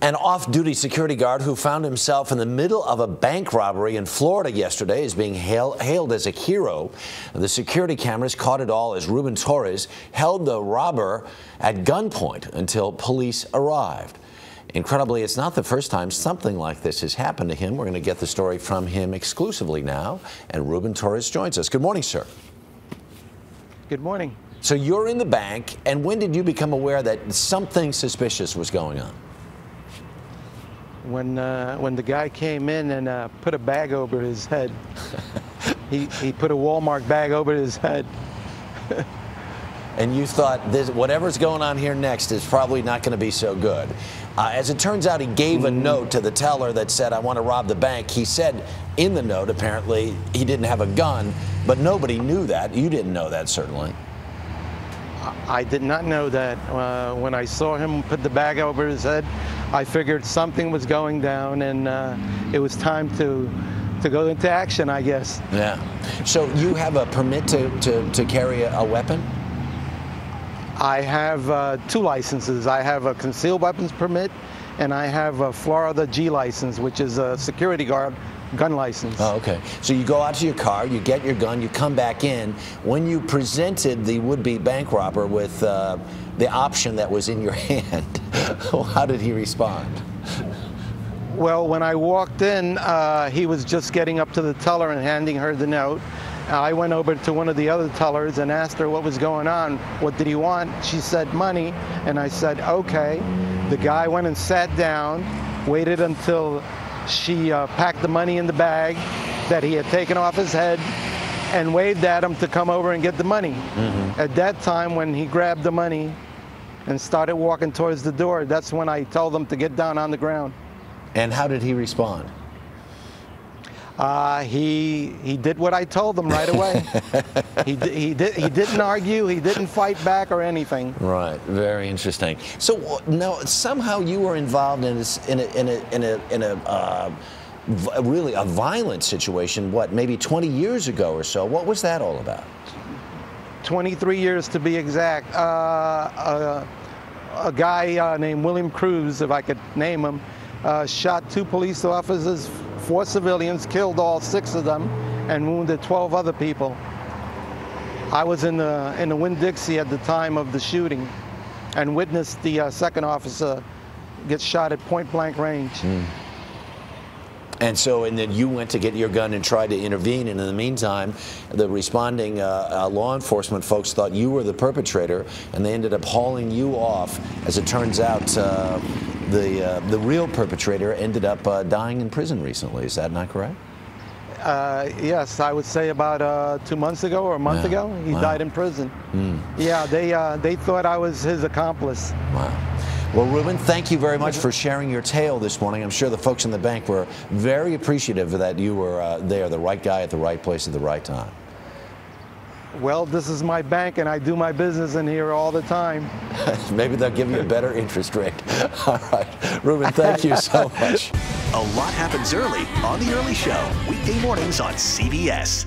An off-duty security guard who found himself in the middle of a bank robbery in Florida yesterday is being hailed as a hero. The security cameras caught it all as Ruben Torres held the robber at gunpoint until police arrived. Incredibly, it's not the first time something like this has happened to him. We're going to get the story from him exclusively now, and Ruben Torres joins us. Good morning, sir. Good morning. So you're in the bank, and when did you become aware that something suspicious was going on? When the guy came in and put a bag over his head. he put a Walmart bag over his head. And you thought, whatever's going on here next is probably not going to be so good. As it turns out, he gave a note to the teller that said, "I want to rob the bank." He said in the note, apparently, he didn't have a gun, but nobody knew that. You didn't know that, certainly. I did not know that. When I saw him put the bag over his head, I figured something was going down, and it was time to go into action, I guess. Yeah. So you have a permit to carry a weapon? I have 2 licenses. I have a concealed weapons permit, and I have a Florida G license, which is a security guard gun license. Oh, okay. So you go out to your car, you get your gun, you come back in. When you presented the would-be bank robber with the option that was in your hand, how did he respond? Well, when I walked in, he was just getting up to the teller and handing her the note. I went over to one of the other tellers and asked her what was going on. What did he want? She said money, and I said, okay. The guy went and sat down, waited until she packed the money in the bag that he had taken off his head, and waved at him to come over and get the money. Mm-hmm. At that time, when he grabbed the money and started walking towards the door, that's when I told him to get down on the ground. And how did he respond? He did what I told him right away. He didn't argue. He didn't fight back or anything. Right. Very interesting. So now somehow you were involved in a really a violent situation. What, maybe 20 years ago or so? What was that all about? 23 years to be exact. A guy named William Cruz, if I could name him, shot 2 police officers, 4 civilians, killed all 6 of them, and wounded 12 other people. I was in the Winn-Dixie at the time of the shooting and witnessed the second officer get shot at point-blank range. Mm. And then you went to get your gun and tried to intervene, and in the meantime, the responding law enforcement folks thought you were the perpetrator, and they ended up hauling you off. As it turns out, the real perpetrator ended up dying in prison recently. Is that not correct? Yes, I would say about 2 months ago or a month ago, he died in prison. Mm. Yeah, they thought I was his accomplice. Wow. Well, Ruben, thank you very much for sharing your tale this morning. I'm sure the folks in the bank were very appreciative that you were there, the right guy at the right place at the right time. Well, this is my bank, and I do my business in here all the time. Maybe they'll give you a better interest rate. All right. Ruben, thank you so much. A lot happens early on The Early Show, weekday mornings on CBS.